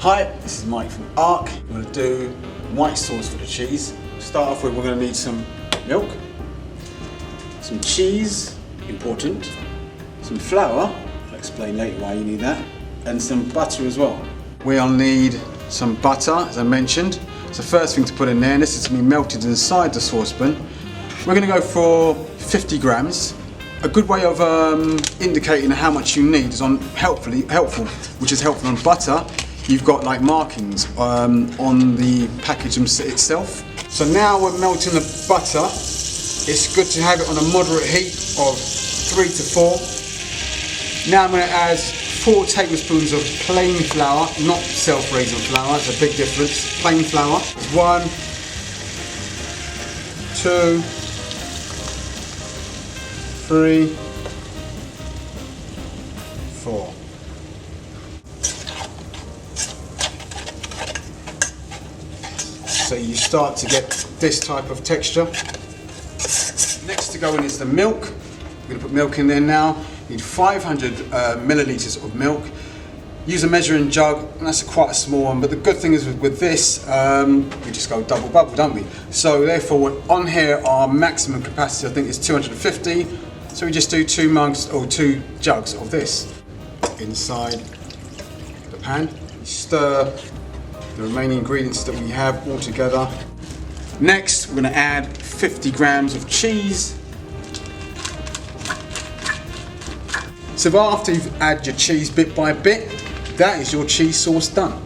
Hi, this is Mike from ARC. We're going to do white sauce for the cheese. To start off with, we're going to need some milk, some cheese, important, some flour, I'll explain later why you need that, and some butter as well. We'll need some butter, as I mentioned. It's the first thing to put in there, and this is going to be melted inside the saucepan. We're going to go for 50 grams. A good way of indicating how much you need is on helpful, which is helpful on butter. You've got like markings on the package itself. So now we're melting the butter. It's good to have it on a moderate heat of 3 to 4. Now I'm going to add 4 tablespoons of plain flour, not self-raising flour. It's a big difference. Plain flour. 1, 2, 3, 4. So you start to get this type of texture. Next to go in is the milk. We're going to put milk in there now. You need 500 millilitres of milk. Use a measuring jug, and that's quite a small one, but the good thing is with this, we just go double bubble, don't we? So therefore, on here our maximum capacity I think is 250, so we just do 2 mugs or 2 jugs of this inside the pan. Stir the remaining ingredients that we have all together. Next, we're going to add 50 grams of cheese. So after you've added your cheese bit by bit, that is your cheese sauce done.